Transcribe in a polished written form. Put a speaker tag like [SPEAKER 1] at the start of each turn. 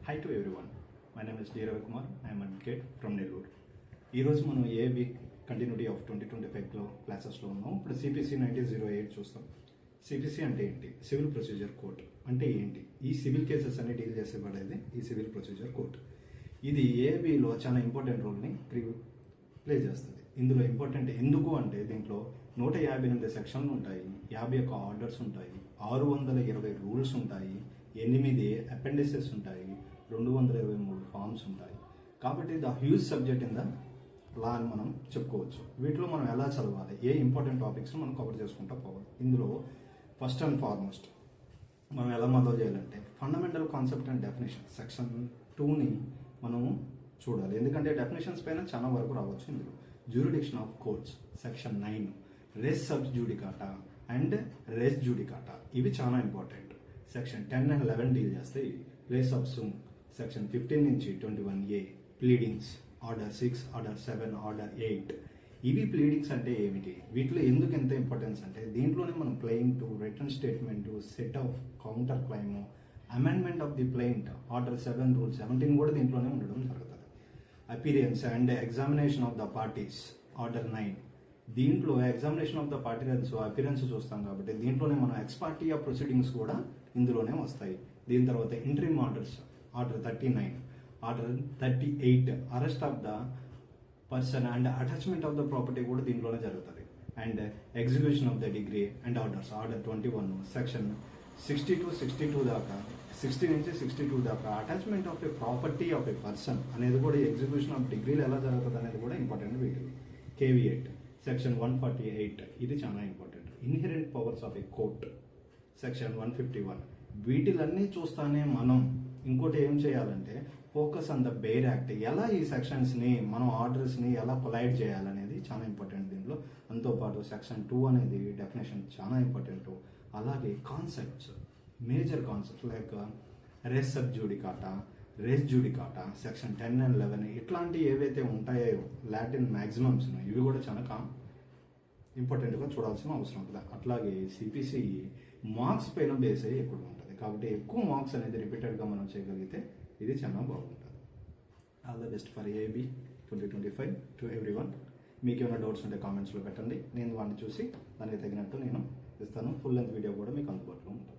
[SPEAKER 1] Hi to everyone. My name is D. Ravi Kumar. I am advocate from Nellore. ఈ రోజు మనం AB continuity of 2025 క్లాసెస్లో ఉన్నాం. ఇప్పుడు సిపిసి 1908 చూస్తాం. సిపిసి అంటే ఏంటి? సివిల్ ప్రొసీజర్ కోడ్ అంటే ఏంటి? ఈ సివిల్ కేసెస్ అన్ని డీల్ చేసేబడేది ఈ సివిల్ ప్రొసీజర్ కోడ్. ఇది ఏబిలో చాలా ఇంపార్టెంట్ రోల్ని ప్లే చేస్తుంది. ఇందులో ఇంపార్టెంట్ ఎందుకు అంటే దీంట్లో 158 సెక్షన్లు ఉంటాయి, 51 ఆర్డర్స్ ఉంటాయి, 620 రూల్స్ ఉంటాయి, 8 అపెండిసెస్ ఉంటాయి, 223 ఫార్మ్స్ ఉంటాయి. కాబట్టి the huge subject in the law అని మనం చెప్పుకోవచ్చు. వీటిలో మనం ఎలా చదవాలి, ఏ ఇంపార్టెంట్ టాపిక్స్ మనం కవర్ చేసుకుంటూ పోవాలి. ఇందులో ఫస్ట్ అండ్ ఫార్మోస్ట్ మనం ఎలా మొదలు చేయాలంటే fundamental concept and definition section 2ని మనము చూడాలి. ఎందుకంటే డెఫినేషన్స్ పైన చాలా వరకు రావచ్చు. ఇందులో jurisdiction of courts section 9, res sub judicata and res judicata ఇవి చాలా ఇంపార్టెంట్. సెక్షన్ 10 and 11 డీల్ చేస్తే ప్లేస్ ఆఫ్ సుమ్ సెక్షన్ 15 నుంచి 21A, pleadings order 6, order 7, order 8. ఇవి ప్లీడింగ్స్ అంటే ఏమిటి, వీటిలో ఎందుకు ఎంత ఇంపార్టెన్స్ అంటే దీంట్లోనే మనం claim, return statement, set of counter claim, amendment of the ప్లెయింట్, order 7, rule 17 కూడా దీంట్లోనే ఉండడం జరుగుతుంది. Appearance and examination of the parties order 9. దీంట్లో examination of the parties appearance చూస్తాం కాబట్టి దీంట్లోనే మనం ఎక్స్ పార్టీ ఆఫ్ ప్రొసీడింగ్స్ కూడా ఇందులోనే వస్తాయి. దీని తర్వాత interim orders order 39, order 38 arrest of the person and attachment of the property కూడా దీంట్లోనే జరుగుతుంది. And execution of the degree and orders order 21 section 62 దాకా, 60 నుంచి 62 దాకా attachment of A property of A person అనేది కూడా ఎగ్జిక్యూషన్ ఆఫ్ డిగ్రీలు ఎలా జరుగుతుంది అనేది కూడా ఇంపార్టెంట్. వీటిలో కేవియేట్ సెక్షన్ 148 ఇది చాలా important. Inherent powers of A court section 151. వీటిలన్నీ చూస్తానే మనం ఇంకోటి ఏం చేయాలంటే focus on the Bayer act, ఎలా ఈ సెక్షన్స్ని మనం ఆర్డర్స్ని ఎలా కొలైడ్ చేయాలనేది చాలా ఇంపార్టెంట్. దీనిలో అంతోపాటు సెక్షన్ 2 అనేది డెఫినేషన్ చాలా ఇంపార్టెంట్. అలాగే concepts, major concepts like res sub judicata, res judicata, section 10 and 11 ఇట్లాంటి ఏవైతే ఉంటాయో లాటిన్ మ్యాక్సిమమ్స్ ఇవి కూడా చాలా ఇంపార్టెంట్గా చూడాల్సిన అవసరం ఉంటుంది. అట్లాగే సిపిసి మార్క్స్ పైన బేస్ అయ్యి ఎక్కువ ఉంటుంది కాబట్టి ఎక్కువ మార్క్స్ అనేది రిపీటెడ్గా మనం చేయగలిగితే ఇది చాలా బాగుంటుంది. All the best for AB 2025 to everyone. మీకు ఏమైనా డౌట్స్ ఉంటే కామెంట్స్లో పెట్టండి, నేను వాడిని చూసి దానికి తగినట్టు నేను ఇస్తాను. ఫుల్ లెంత్ వీడియో కూడా మీకు అందుబాటులో ఉంటుంది.